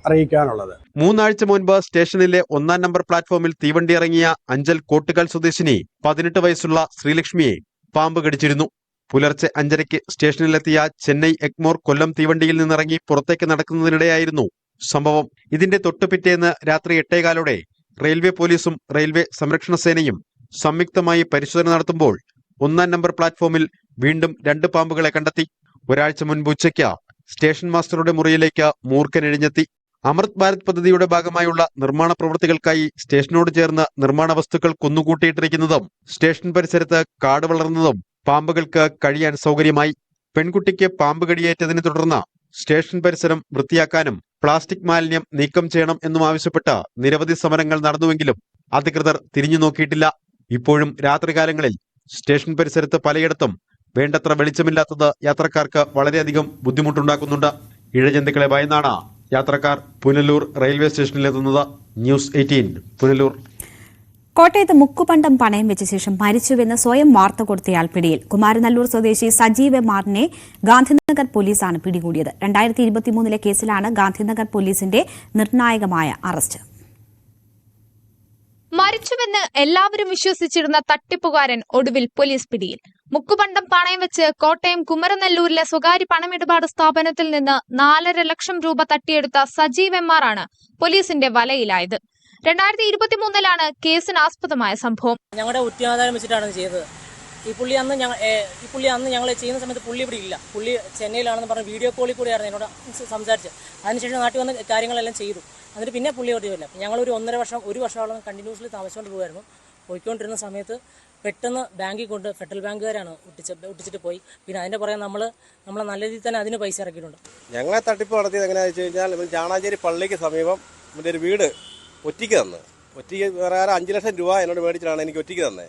അറിയിക്കാനുള്ളത്. 3 ആഴ്ച മുൻപ് സ്റ്റേഷനിലെ 1-ാം നമ്പർ പ്ലാറ്റ്ഫോമിൽ തീവണ്ടി ഇറങ്ങിയ അഞ്ചൽ കോട്ടുകാൽ സ്വദേശിനി 18 വയസ്സുള്ള ശ്രീലക്ഷ്മിയെ പാമ്പ് കടിച്ചിരുന്നു. പുലർച്ചെ 5:30 സ്റ്റേഷനിലെത്തിയ ചെന്നൈ എഗ്മോർ കൊല്ലം തീവണ്ടിയിൽ നിന്നിറങ്ങി പുറത്തേക്ക് നടക്കുന്നതിനിടെയായിരുന്നു സംഭവം. ഇതിന്റെ തൊട്ടുപിറ്റേന്ന് രാത്രി 8:15 റെയിൽവേ പോലീസും റെയിൽവേ സംരക്ഷണ സേനയും സംയുക്തമായി പരിശോധന നടത്തുമ്പോൾ 1-ാം നമ്പർ പ്ലാറ്റ്ഫോമിൽ വീണ്ടും 2 പാമ്പുകളെ കണ്ടെത്തി. ഒരാഴ്ച മുൻപ് ഉച്ചയ്ക്ക് സ്റ്റേഷൻ മാസ്റ്ററുടെ മുറിയിലേക്ക് മൂർഖൻ ഇഴഞ്ഞെത്തി. അമൃത് ഭാരത് പദ്ധതിയുടെ ഭാഗമായുള്ള നിർമ്മാണ പ്രവൃത്തികൾക്കായി സ്റ്റേഷനോട് ചേർന്ന് നിർമ്മാണ വസ്തുക്കൾ കുന്നുകൂട്ടിയിട്ടിരിക്കുന്നതും സ്റ്റേഷൻ പരിസരത്ത് കാട് വളർന്നതും പാമ്പുകൾക്ക് കഴിയാൻ സൗകര്യമായി. പെൺകുട്ടിക്ക് പാമ്പ് കടിയേറ്റതിനെ തുടർന്ന് സ്റ്റേഷൻ പരിസരം വൃത്തിയാക്കാനും പ്ലാസ്റ്റിക് മാലിന്യം നീക്കം ചെയ്യണം എന്നും ആവശ്യപ്പെട്ട് നിരവധി സമരങ്ങൾ നടന്നുവെങ്കിലും അധികൃതർ തിരിഞ്ഞു നോക്കിയിട്ടില്ല. ഇപ്പോഴും രാത്രികാലങ്ങളിൽ സ്റ്റേഷൻ പരിസരത്ത് പലയിടത്തും വേണ്ടത്ര വെളിച്ചമില്ലാത്തത് യാത്രക്കാർക്ക് വളരെയധികം ബുദ്ധിമുട്ടുണ്ടാക്കുന്നുണ്ട്. ഇഴജന്തുക്കളെ ഭയന്നാണ് യാത്രക്കാർ പുനലൂർ റെയിൽവേ സ്റ്റേഷനിലെത്തുന്നത്. ന്യൂസ് 18 പുനലൂർ. കോട്ടയത്ത് മുക്കുപണ്ടം പണയം വെച്ച ശേഷം മരിച്ചുവെന്ന് സ്വയം വാർത്ത കൊടുത്തയാൾ പിടിയിൽ. കുമാരനല്ലൂർ സ്വദേശി സജീവ് മാറിനെ ഗാന്ധിനഗർ പോലീസാണ് പിടികൂടിയത്. 2023 കേസിലാണ് ഗാന്ധിനഗർ പോലീസിന്റെ നിർണായകമായ അറസ്റ്റ്. മരിച്ചുവെന്ന് എല്ലാവരും വിശ്വസിച്ചിരുന്ന തട്ടിപ്പുകാരൻ ഒടുവിൽ പോലീസ് പിടിയിൽ. മുക്കുപണ്ടം പണയം വെച്ച് കോട്ടയം കുമരനെല്ലൂരിലെ സ്വകാര്യ പണമിടപാട് സ്ഥാപനത്തിൽ നിന്ന് 4.5 ലക്ഷം രൂപ തട്ടിയെടുത്ത സജീവ് MR ആണ് പോലീസിന്റെ വലയിലായത്. 2023 കേസിന് ആസ്പദമായ സംഭവം. ഞങ്ങളുടെ ഉറ്റമാധാരം വെച്ചിട്ടാണ് ചെയ്തത്. ഈ പുള്ളി അന്ന് ഞങ്ങൾ ചെയ്യുന്ന സമയത്ത് പുള്ളി ഇവിടെ ഇല്ല. പുള്ളി ചെന്നൈയിലാണെന്ന് പറഞ്ഞ് വീഡിയോ കോളിൽ കൂടിയായിരുന്നു എന്നോട് സംസാരിച്ച്. അതിനുശേഷം നാട്ടിൽ വന്ന് കാര്യങ്ങളെല്ലാം ചെയ്തു. എന്നിട്ട് പിന്നെ പുള്ളി ഓടിയില്ല. ഞങ്ങളൊരു 1 വർഷത്തോളം കണ്ടിന്യൂസ്ലി താമസിച്ചുകൊണ്ട് പോകുമായിരുന്നു. പോയിക്കൊണ്ടിരുന്ന സമയത്ത് പെട്ടെന്ന് ബാങ്കിൽ കൊണ്ട് ഫെഡറൽ ബാങ്കുകാരാണ് ഒട്ടിച്ചിട്ട് പോയി. പിന്നെ അതിൻ്റെ പുറകെ നമ്മളെ നല്ല രീതിയിൽ തന്നെ അതിന് പൈസ ഇറക്കിയിട്ടുണ്ട്. ഞങ്ങളെ തട്ടിപ്പ് നടത്തിയത് എങ്ങനെയാണെന്ന് വെച്ച് കഴിഞ്ഞാൽ ചാണാഞ്ചേരി പള്ളിക്ക് സമീപം എൻ്റെ ഒരു വീട് ഒറ്റയ്ക്ക് തന്ന്. ഒറ്റയ്ക്ക് വേറെ 5 ലക്ഷം രൂപ എന്നോട് മേടിച്ചിട്ടാണ് എനിക്ക് ഒറ്റയ്ക്ക് തന്നെ.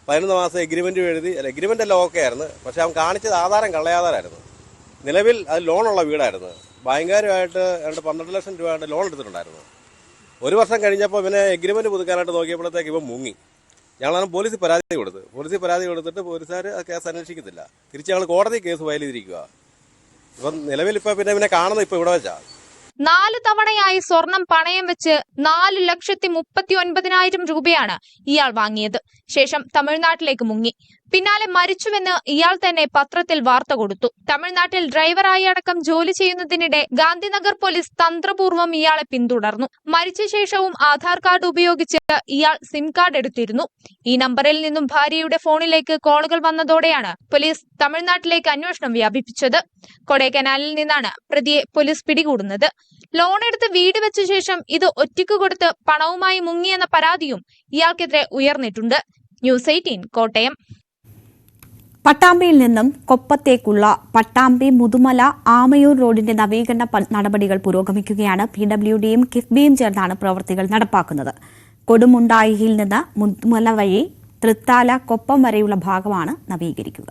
11 മാസം എഗ്രിമെൻറ്റ് എഴുതി. എഗ്രിമെൻ്റ് എല്ലാം ഓക്കെ ആയിരുന്നു. പക്ഷേ അവൻ കാണിച്ചത് ആധാരം കള്ളയാധാരമായിരുന്നു. നിലവിൽ അത് ലോണുള്ള വീടായിരുന്നു. ബാങ്കുകാരുമായിട്ട് 12 ലക്ഷം രൂപയുടെ ലോൺ എടുത്തിട്ടുണ്ടായിരുന്നു. 1 വർഷം കഴിഞ്ഞപ്പോൾ ഇവനെ എഗ്രിമെൻറ്റ് പുതുക്കാനായിട്ട് നോക്കിയപ്പോഴത്തേക്ക് ഇവൻ മുങ്ങി. ഞങ്ങളാണ് പോലീസിൽ പരാതി കൊടുത്തിട്ട് പോലീസുകാർ ആ കേസ് അന്വേഷിക്കത്തില്ല. തിരിച്ച് ഞങ്ങൾ കോടതി കേസ് ഫയൽ ചെയ്തിരിക്കുക. ഇപ്പം നിലവിൽ ഇപ്പോൾ പിന്നെ ഇവനെ കാണുന്നത് ഇപ്പോൾ ഇവിടെ വെച്ചാൽ 4 തവണയായി സ്വർണം പണയം വെച്ച് 4,39,000 രൂപയാണ് ഇയാൾ വാങ്ങിയത്. ശേഷം തമിഴ്നാട്ടിലേക്ക് മുങ്ങി. പിന്നാലെ മരിച്ചുവെന്ന് ഇയാൾ തന്നെ പത്രത്തിൽ വാർത്ത കൊടുത്തു. തമിഴ്നാട്ടിൽ ഡ്രൈവറായി അടക്കം ജോലി ചെയ്യുന്നതിനിടെ ഗാന്ധിനഗർ പോലീസ് തന്ത്രപൂർവ്വം ഇയാളെ പിന്തുടർന്നു. മരിച്ച ശേഷവും ആധാർ കാർഡ് ഉപയോഗിച്ച് ഇയാൾ സിം കാർഡ് എടുത്തിരുന്നു. ഈ നമ്പറിൽ നിന്നും ഭാര്യയുടെ ഫോണിലേക്ക് കോളുകൾ വന്നതോടെയാണ് പോലീസ് തമിഴ്നാട്ടിലേക്ക് അന്വേഷണം വ്യാപിപ്പിച്ചത്. കൊടൈക്കനാലിൽ നിന്നാണ് പ്രതിയെ പോലീസ് പിടികൂടുന്നത്. ലോൺ എടുത്ത് വീട് വെച്ച ശേഷം ഇത് ഒറ്റയ്ക്ക് കൊടുത്ത് പണവുമായി മുങ്ങിയെന്ന പരാതിയും ഇയാൾക്കെതിരെ ഉയർന്നിട്ടുണ്ട്. ന്യൂസ് 18 കോട്ടയം. പട്ടാമ്പിയിൽ നിന്നും കൊപ്പത്തേക്കുള്ള പട്ടാമ്പി മുതുമല ആമയൂർ റോഡിന്റെ നവീകരണ നടപടികൾ പുരോഗമിക്കുകയാണ്. PWDയും കിഫ്ബിയും ചേർന്നാണ് പ്രവൃത്തികൾ നടപ്പാക്കുന്നത്. കൊടുമുണ്ടായിയിൽ നിന്ന് മുതുമല വഴി തൃത്താല കൊപ്പം വരെയുള്ള ഭാഗമാണ് നവീകരിക്കുക.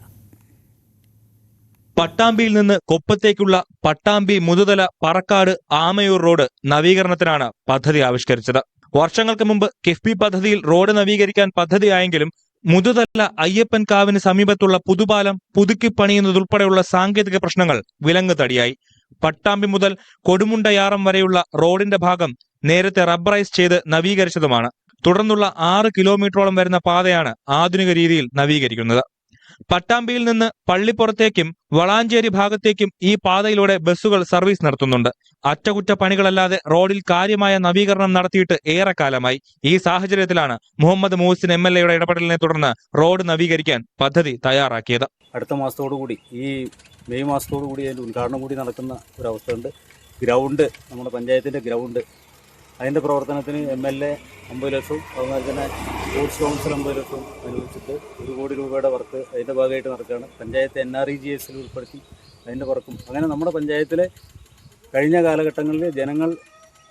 പട്ടാമ്പിയിൽ നിന്ന് കൊപ്പത്തേക്കുള്ള പട്ടാമ്പി മുതുതല പറക്കാട് ആമയൂർ റോഡ് നവീകരണത്തിനാണ് പദ്ധതി ആവിഷ്കരിച്ചത്. വർഷങ്ങൾക്ക് മുമ്പ് കിഫ്ബി പദ്ധതിയിൽ റോഡ് നവീകരിക്കാൻ പദ്ധതിയായെങ്കിലും മുതുതല അയ്യപ്പൻ കാവിന് സമീപത്തുള്ള പുതുപാലം പുതുക്കി പണിയുന്നതുൾപ്പെടെയുള്ള സാങ്കേതിക പ്രശ്നങ്ങൾ വിലങ്ങുതടിയായി. പട്ടാമ്പി മുതൽ കൊടുമുണ്ടയാറം വരെയുള്ള റോഡിന്റെ ഭാഗം നേരത്തെ റബ്ബറൈസ് ചെയ്ത് നവീകരിച്ചതുമാണ്. തുടർന്നുള്ള 6 കിലോമീറ്ററോളം വരുന്ന പാതയാണ് ആധുനിക രീതിയിൽ നവീകരിക്കുന്നത്. പട്ടാമ്പിയിൽ നിന്ന് പള്ളിപ്പുറത്തേക്കും വളാഞ്ചേരി ഭാഗത്തേക്കും ഈ പാതയിലൂടെ ബസ്സുകൾ സർവീസ് നടത്തുന്നുണ്ട്. അറ്റകുറ്റപ്പണികളല്ലാതെ റോഡിൽ കാര്യമായ നവീകരണം നടത്തിയിട്ട് ഏറെക്കാലമായി. ഈ സാഹചര്യത്തിലാണ് മുഹമ്മദ് മുഹസിൻ MLAയുടെ ഇടപെടലിനെ തുടർന്ന് റോഡ് നവീകരിക്കാൻ പദ്ധതി തയ്യാറാക്കിയത്. അടുത്ത മാസത്തോടുകൂടി ഈ മെയ് മാസത്തോടുകൂടി അതിൻ്റെ ഉദ്ഘാടനം കൂടി നടക്കുന്ന ഒരവസ്ഥയുണ്ട്. ഗ്രൗണ്ട്, നമ്മുടെ പഞ്ചായത്തിൻ്റെ ഗ്രൗണ്ട്, അതിൻ്റെ പ്രവർത്തനത്തിന് MLA 50 ലക്ഷവും അതുപോലെ തന്നെ സ്പോർട്സ് കൗൺസിൽ 50 ലക്ഷവും അനുവദിച്ചിട്ട് 1 കോടി രൂപയുടെ വർക്ക് അതിൻ്റെ ഭാഗമായിട്ട് നടക്കുകയാണ്. പഞ്ചായത്ത് NREGS ഉൾപ്പെടുത്തി അതിൻ്റെ വർക്കും അങ്ങനെ നമ്മുടെ പഞ്ചായത്തിലെ കഴിഞ്ഞ കാലഘട്ടങ്ങളിൽ ജനങ്ങൾ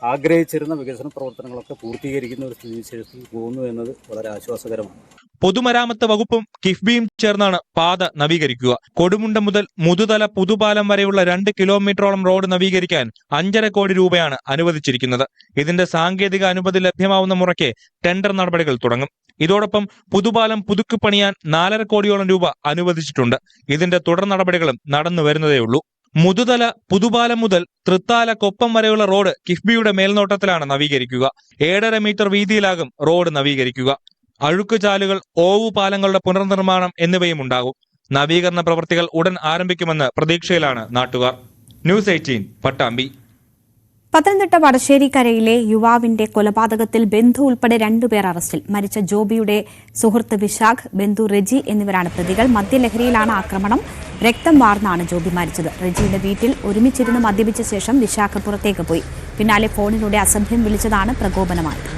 ആഗ്രഹിച്ചിരുന്ന വികസന പ്രവർത്തനങ്ങളൊക്കെ പൂർത്തീകരിക്കുന്ന ഒരു സ്ഥിതിവിശേഷത്തിൽ പോകുന്നു എന്നത് വളരെ ആശ്വാസകരമാണ്. പൊതുമരാമത്ത് വകുപ്പും കിഫ്ബിയും ചേർന്നാണ് പാത നവീകരിക്കുക. കൊടുമുണ്ട മുതൽ മുതുതല പുതുപാലം വരെയുള്ള 2 കിലോമീറ്ററോളം റോഡ് നവീകരിക്കാൻ 5.5 കോടി രൂപയാണ് അനുവദിച്ചിരിക്കുന്നത്. ഇതിന്റെ സാങ്കേതിക അനുമതി ലഭ്യമാവുന്ന മുറയ്ക്ക് ടെൻഡർ നടപടികൾ തുടങ്ങും. ഇതോടൊപ്പം പുതുപാലം പുതുക്കി പണിയാൻ 4.5 കോടിയോളം രൂപ അനുവദിച്ചിട്ടുണ്ട്. ഇതിന്റെ തുടർ നടപടികളും നടന്നു വരുന്നതേയുള്ളൂ. മുതുതല പുതുപാലം മുതൽ തൃത്താല കൊപ്പം വരെയുള്ള റോഡ് കിഫ്ബിയുടെ മേൽനോട്ടത്തിലാണ് നവീകരിക്കുക. 7.5 മീറ്റർ വീതിയിലാകും റോഡ് നവീകരിക്കുക. അഴുക്കുചാലുകൾ, ഓവുപാലങ്ങളുടെ പുനർനിർമ്മാണം എന്നിവയും ഉണ്ടാകും. നവീകരണ പ്രവൃത്തികൾ ഉടൻ ആരംഭിക്കുമെന്ന് പ്രതീക്ഷയിലാണ് നാട്ടുകാർ. ന്യൂസ് 18 പട്ടാമ്പി. പത്തനംതിട്ട വടശ്ശേരിക്കരയിലെ യുവാവിന്റെ കൊലപാതകത്തിൽ ബന്ധു ഉൾപ്പെടെ 2 പേർ അറസ്റ്റിൽ. മരിച്ച ജോബിയുടെ സുഹൃത്ത് വിശാഖ്, ബന്ധു റെജി എന്നിവരാണ് പ്രതികൾ. മദ്യലഹരിയിലാണ് ആക്രമണം. രക്തം വാർന്നാണ് ജോബി മരിച്ചത്. റെജിയുടെ വീട്ടിൽ ഒരുമിച്ചിരുന്ന് മദ്യപിച്ച ശേഷം വിശാഖ് പുറത്തേക്ക് പോയി. പിന്നാലെ ഫോണിലൂടെ അസഭ്യം വിളിച്ചതാണ് പ്രകോപനമായത്.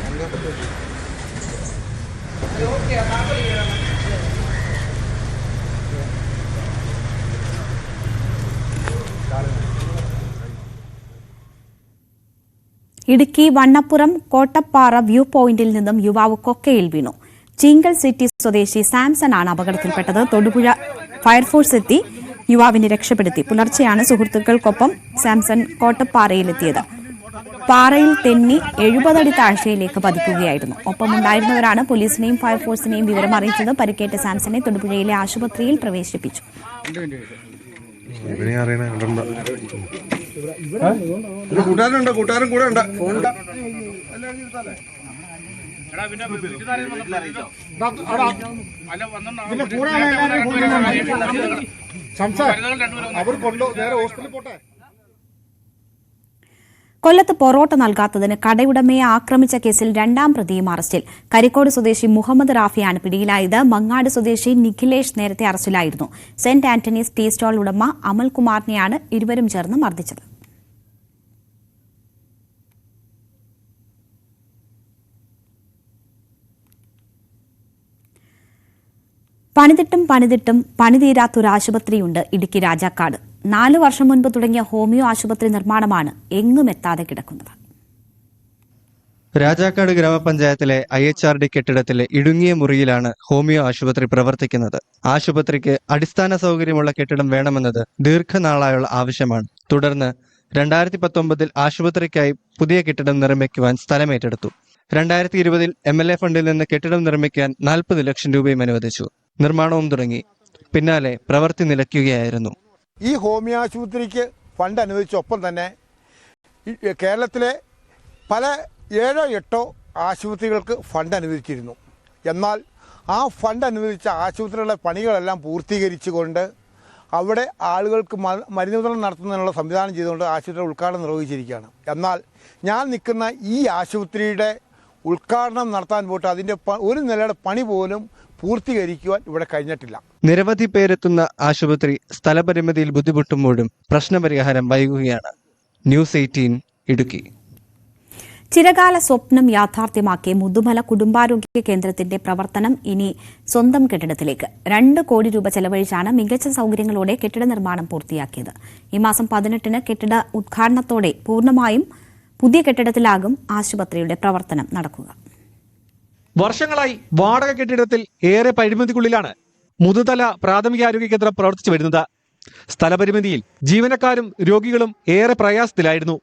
ഇടുക്കി വണ്ണപ്പുറം കോട്ടപ്പാറ വ്യൂ പോയിന്റിൽ നിന്നും യുവാവ് കൊക്കയിൽ വീണു. ചീങ്കൽ സിറ്റി സ്വദേശി സാംസൺ ആണ് അപകടത്തിൽപ്പെട്ടത്. തൊടുപുഴ ഫയർഫോഴ്സ് എത്തി യുവാവിനെ രക്ഷപ്പെടുത്തി. പുലർച്ചെയാണ് സുഹൃത്തുക്കൾക്കൊപ്പം സാംസൺ കോട്ടപ്പാറയിലെത്തിയത്. പാറയിൽ തെന്നി 70 അടി താഴ്ചയിലേക്ക് പതിക്കുകയായിരുന്നു. ഒപ്പമുണ്ടായിരുന്നവരാണ് പോലീസിനെയും ഫയർഫോഴ്സിനെയും വിവരം അറിയിച്ചത്. പരിക്കേറ്റ സാംസനെ തൊടുപുഴയിലെ ആശുപത്രിയിൽ പ്രവേശിപ്പിച്ചു. കൂട്ടുകാരും കൂടെ ഉണ്ട്. കൊല്ലത്ത് പൊറോട്ട നൽകാത്തതിന് കടയുടമയെ ആക്രമിച്ച കേസിൽ 2ാം പ്രതിയും അറസ്റ്റിൽ. കരിക്കോട് സ്വദേശി മുഹമ്മദ് റാഫിയാണ് പിടിയിലായത്. മങ്ങാട് സ്വദേശി നിഖിലേഷ് നേരത്തെ അറസ്റ്റിലായിരുന്നു. സെന്റ് ആന്റണീസ് ടീ സ്റ്റാൾ ഉടമ അമൽകുമാറിനെയാണ് ഇരുവരും ചേർന്ന് മർദ്ദിച്ചത്. പണിതിട്ടും പണിതീരാത്തൊരു ആശുപത്രിയുണ്ട് ഇടുക്കി രാജാക്കാട്. 4 വർഷം മുൻപ് തുടങ്ങിയ ഹോമിയോ ആശുപത്രി നിർമ്മാണമാണ് എങ്ങും എത്താതെ കിടക്കുന്നത്. രാജാക്കാട് ഗ്രാമപഞ്ചായത്തിലെ IHRD കെട്ടിടത്തിലെ ഇടുങ്ങിയ മുറിയിലാണ് ഹോമിയോ ആശുപത്രി പ്രവർത്തിക്കുന്നത്. ആശുപത്രിക്ക് അടിസ്ഥാന സൗകര്യമുള്ള കെട്ടിടം വേണമെന്നത് ദീർഘനാളായുള്ള ആവശ്യമാണ്. തുടർന്ന് 2019 ആശുപത്രിക്കായി പുതിയ കെട്ടിടം നിർമ്മിക്കുവാൻ സ്ഥലമേറ്റെടുത്തു. 2020 MLA ഫണ്ടിൽ നിന്ന് കെട്ടിടം നിർമ്മിക്കാൻ 40 ലക്ഷം രൂപയും അനുവദിച്ചു. നിർമ്മാണവും തുടങ്ങി. പിന്നാലെ പ്രവൃത്തി നിലയ്ക്കുകയായിരുന്നു. ഈ ഹോമിയോ ആശുപത്രിക്ക് ഫണ്ട് അനുവദിച്ചൊപ്പം തന്നെ കേരളത്തിലെ പല 7-8 ആശുപത്രികൾക്ക് ഫണ്ട് അനുവദിച്ചിരുന്നു. എന്നാൽ ആ ഫണ്ട് അനുവദിച്ച ആശുപത്രികളുടെ പണികളെല്ലാം പൂർത്തീകരിച്ചുകൊണ്ട് അവിടെ ആളുകൾക്ക് മരുന്ന് വിതരണം നടത്തുന്നതിനുള്ള സംവിധാനം ചെയ്തുകൊണ്ട് ആശുപത്രിയുടെ ഉദ്ഘാടനം നിർവഹിച്ചിരിക്കുകയാണ്. എന്നാൽ ഞാൻ നിൽക്കുന്ന ഈ ആശുപത്രിയുടെ ഉദ്ഘാടനം നടത്താൻ പോയിട്ട് അതിൻ്റെ ഒരു നിലയുടെ പണി പോലും പൂർത്തീകരിക്കുവാൻ ഇവിടെ കഴിഞ്ഞിട്ടില്ല. നിരവധി പേരെത്തുന്ന ആശുപത്രി സ്ഥലപരിമിതിയിൽ ബുദ്ധിമുട്ടുമ്പോഴും പ്രശ്നപരിഹാരം വൈകുകയാണ്. ന്യൂസ് 18 ഇടുക്കി. ചിരകാല സ്വപ്നം യാഥാർത്ഥ്യമാക്കിയ മുതുമല കുടുംബാരോഗ്യ കേന്ദ്രത്തിന്റെ പ്രവർത്തനം ഇനി സ്വന്തം കെട്ടിടത്തിലേക്ക്. 2 കോടി രൂപ ചെലവഴിച്ചാണ് മികച്ച സൌകര്യങ്ങളോടെ കെട്ടിട നിർമ്മാണം പൂർത്തിയാക്കിയത്. ഈ മാസം 18-ന് കെട്ടിട ഉദ്ഘാടനത്തോടെ പൂർണ്ണമായും പുതിയ കെട്ടിടത്തിലാകും ആശുപത്രിയുടെ പ്രവർത്തനം നടക്കുക. വർഷങ്ങളായി വാടക കെട്ടിടത്തിൽ ഏറെ പരിമിതിക്കുള്ളിലാണ് മുതുതല പ്രാഥമികാരോഗ്യ കേന്ദ്രം പ്രവർത്തിച്ചു വരുന്നത്. സ്ഥലപരിമിതിയിൽ ജീവനക്കാരും രോഗികളും ഏറെ പ്രയാസത്തിലായിരുന്നു.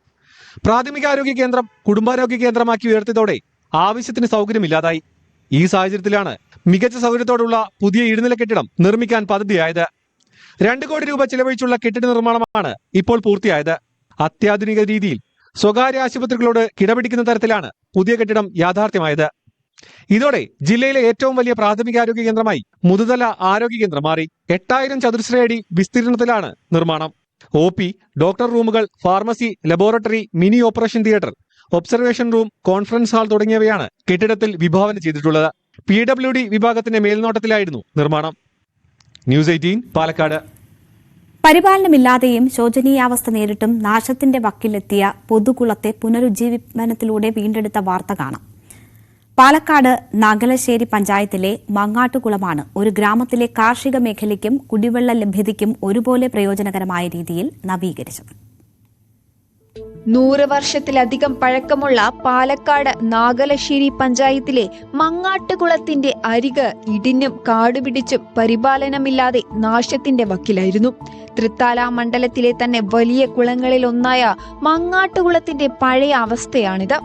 പ്രാഥമികാരോഗ്യ കേന്ദ്രം കുടുംബാരോഗ്യ കേന്ദ്രമാക്കി ഉയർത്തിയതോടെ ആവശ്യത്തിന് സൗകര്യമില്ലാതായി. ഈ സാഹചര്യത്തിലാണ് മികച്ച സൗകര്യത്തോടുള്ള പുതിയ ഇടനില കെട്ടിടം നിർമ്മിക്കാൻ പദ്ധതിയായത്. 2 കോടി രൂപ ചെലവഴിച്ചുള്ള കെട്ടിട നിർമ്മാണമാണ് ഇപ്പോൾ പൂർത്തിയായത്. അത്യാധുനിക രീതിയിൽ സ്വകാര്യ ആശുപത്രികളോട് കിടപിടിക്കുന്ന തരത്തിലാണ് പുതിയ കെട്ടിടം യാഥാർത്ഥ്യമായത്. ഇതോടെ ജില്ലയിലെ ഏറ്റവും വലിയ പ്രാഥമികാരോഗ്യ കേന്ദ്രമായി മുതുതല ആരോഗ്യ കേന്ദ്രം മാറി. 8000 ചതുരശ്ര അടി വിസ്തീർണത്തിലാണ് നിർമ്മാണം. OP, ഡോക്ടർ റൂമുകൾ, pharmacy, laboratory, mini operation theatre, observation room, conference hall തുടങ്ങിയവയാണ് കെട്ടിടത്തിൽ വിഭാവനം ചെയ്തിട്ടുള്ളത്. PWD വിഭാഗത്തിന്റെ മേൽനോട്ടത്തിലായിരുന്നു നിർമ്മാണം. ന്യൂസ് 18 പാലക്കാട്. പരിപാലനമില്ലാതെയും ശോചനീയാവസ്ഥ നേരിട്ടും നാശത്തിന്റെ വക്കിലെത്തിയ പൊതുകുളത്തെ പുനരുജ്ജീവനത്തിലൂടെ വീണ്ടെടുത്ത വാർത്ത കാണാം. പാലക്കാട് നാഗലശ്ശേരി പഞ്ചായത്തിലെ മങ്ങാട്ടുകുളമാണ് ഒരു ഗ്രാമത്തിലെ കാർഷിക മേഖലയ്ക്കും കുടിവെള്ള ലഭ്യതയ്ക്കും ഒരുപോലെ പ്രയോജനകരമായ രീതിയിൽ നവീകരിച്ചത്. 100 വർഷത്തിലധികം പഴക്കമുള്ള പാലക്കാട് നാഗലശ്ശേരി പഞ്ചായത്തിലെ മങ്ങാട്ടുകുളത്തിന്റെ അരിക് ഇടിഞ്ഞും കാടുപിടിച്ചും പരിപാലനമില്ലാതെ നാശത്തിന്റെ വക്കിലായിരുന്നു. തൃത്താല മണ്ഡലത്തിലെ തന്നെ വലിയ കുളങ്ങളിലൊന്നായ മങ്ങാട്ടുകുളത്തിന്റെ പഴയ അവസ്ഥയാണിത്.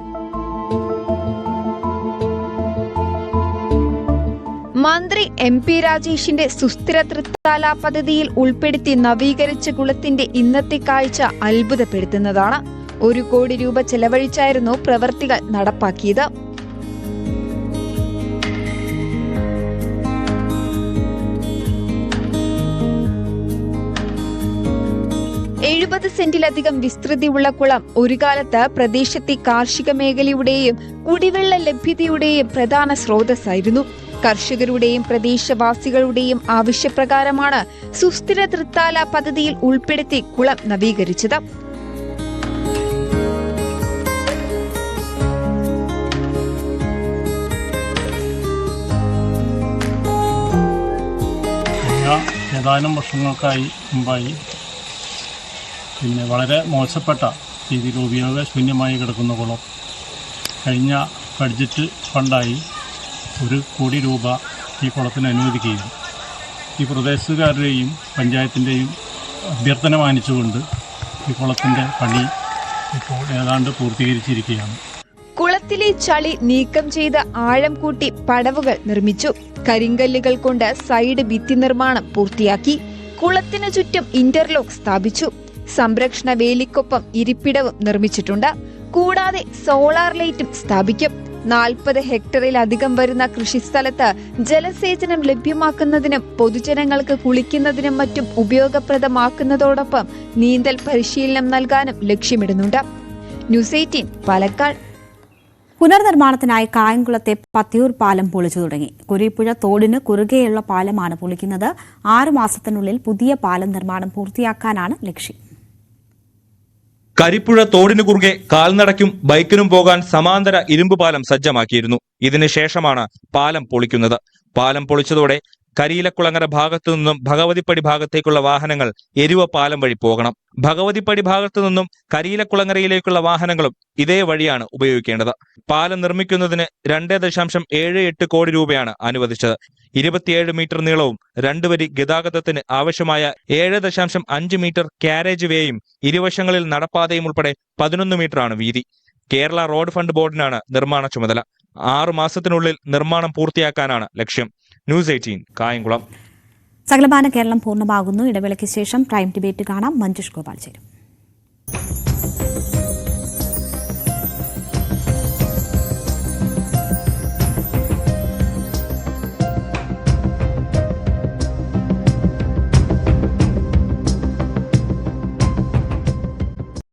മന്ത്രി MP രാജേഷിന്റെ സുസ്ഥിര തൃത്താല പദ്ധതിയിൽ ഉൾപ്പെടുത്തി നവീകരിച്ച കുളത്തിന്റെ ഇന്നത്തെ കാഴ്ച അത്ഭുതപ്പെടുത്തുന്നതാണ്. 1 കോടി രൂപ ചെലവഴിച്ചായിരുന്നു പ്രവൃത്തികൾ നടപ്പാക്കിയത്. സെന്റിലധികം വിസ്തൃതിയുള്ള കുളം ഒരു കാലത്ത് പ്രദേശത്തെ കാർഷിക മേഖലയുടെയും കുടിവെള്ള ലഭ്യതയുടെയും പ്രധാന സ്രോതസ്സായിരുന്നു. കർഷകരുടെയും പ്രദേശവാസികളുടെയും ആവശ്യപ്രകാരമാണ് സുസ്ഥിര തൃത്താല പദ്ധതിയിൽ ഉൾപ്പെടുത്തി കുളം നവീകരിച്ചത്. ഏതാനും വർഷങ്ങൾക്കായി മുമ്പായി വളരെ മോശപ്പെട്ട രീതിയിൽ ഉപയോഗശൂന്യമായി കിടക്കുന്ന കുളം കഴിഞ്ഞ ബഡ്ജറ്റ് ഫണ്ടായി 1 കോടി രൂപ ഈ കുളത്തിന് അനുവദിക്കുകയും ഈ പ്രദേശത്തുകാരുടെയും പഞ്ചായത്തിൻ്റെയും അഭ്യർത്ഥന മാനിച്ചുകൊണ്ട് ഈ കുളത്തിൻ്റെ പണി ഇപ്പോൾ ഏതാണ്ട് പൂർത്തീകരിച്ചിരിക്കുകയാണ്. കുളത്തിലെ ചളി നീക്കം ചെയ്ത് ആഴം കൂട്ടി പടവുകൾ നിർമ്മിച്ചു. കരിങ്കല്ലുകൾ കൊണ്ട് സൈഡ് ഭിത്തി നിർമ്മാണം പൂർത്തിയാക്കി. കുളത്തിനു ചുറ്റും ഇന്റർലോക്ക് സ്ഥാപിച്ചു. സംരക്ഷണ വേലിക്കൊപ്പം ഇരിപ്പിടവും നിർമ്മിച്ചിട്ടുണ്ട്. കൂടാതെ സോളാർ ലൈറ്റും സ്ഥാപിക്കും. 40 ഹെക്ടറിലധികം വരുന്ന കൃഷിസ്ഥലത്ത് ജലസേചനം ലഭ്യമാക്കുന്നതിനും പൊതുജനങ്ങൾക്ക് കുളിക്കുന്നതിനും മറ്റും ഉപയോഗപ്രദമാക്കുന്നതോടൊപ്പം നീന്തൽ പരിശീലനം നൽകാനും ലക്ഷ്യമിടുന്നുണ്ട്. ന്യൂസ് 18 പാലക്കാട്. പുനർനിർമ്മാണത്തിനായി കായംകുളത്തെ പത്തിയൂർ പാലം പൊളിച്ചു തുടങ്ങി. കുരീപ്പുഴ തോടിന് കുറുകെയുള്ള പാലമാണ് പൊളിക്കുന്നത്. 6 മാസത്തിനുള്ളിൽ പുതിയ പാലം നിർമ്മാണം പൂർത്തിയാക്കാനാണ് ലക്ഷ്യം. കരിപ്പുഴ തോടിനു കുറുകെ കാൽനടയ്ക്കും ബൈക്കിനും പോകാൻ സമാന്തര ഇരുമ്പ് പാലം സജ്ജമാക്കിയിരുന്നു. ഇതിനുശേഷമാണ് പാലം പൊളിക്കുന്നത്. പാലം പൊളിച്ചതോടെ കരിയിലക്കുളങ്ങര ഭാഗത്തു നിന്നും ഭഗവതിപ്പടി ഭാഗത്തേക്കുള്ള വാഹനങ്ങൾ എരുവ പാലം വഴി പോകണം. ഭഗവതിപ്പടി ഭാഗത്തു നിന്നും കരിയിലക്കുളങ്ങരയിലേക്കുള്ള വാഹനങ്ങളും ഇതേ വഴിയാണ് ഉപയോഗിക്കേണ്ടത്. പാലം നിർമ്മിക്കുന്നതിന് 2.78 കോടി രൂപയാണ് അനുവദിച്ചത്. 27 മീറ്റർ നീളവും 2 വരി ഗതാഗതത്തിന് ആവശ്യമായ 7.5 മീറ്റർ കാരേജ് വേയും ഇരുവശങ്ങളിൽ നടപ്പാതയും ഉൾപ്പെടെ 11 മീറ്ററാണ് വീതി. കേരള റോഡ് ഫണ്ട് ബോർഡിനാണ് നിർമ്മാണ ചുമതല. 6 മാസത്തിനുള്ളിൽ നിർമ്മാണം പൂർത്തിയാക്കാനാണ് ലക്ഷ്യം. ന്യൂസ് 18 കായംകുളം. സകലമാന കേരളം പൂർണ്ണമാകുന്നു. ഇടവേളയ്ക്ക് ശേഷം പ്രൈം ഡിബേറ്റ് കാണാം. മഞ്ജുഷ് ഗോപാൽ ചേരും.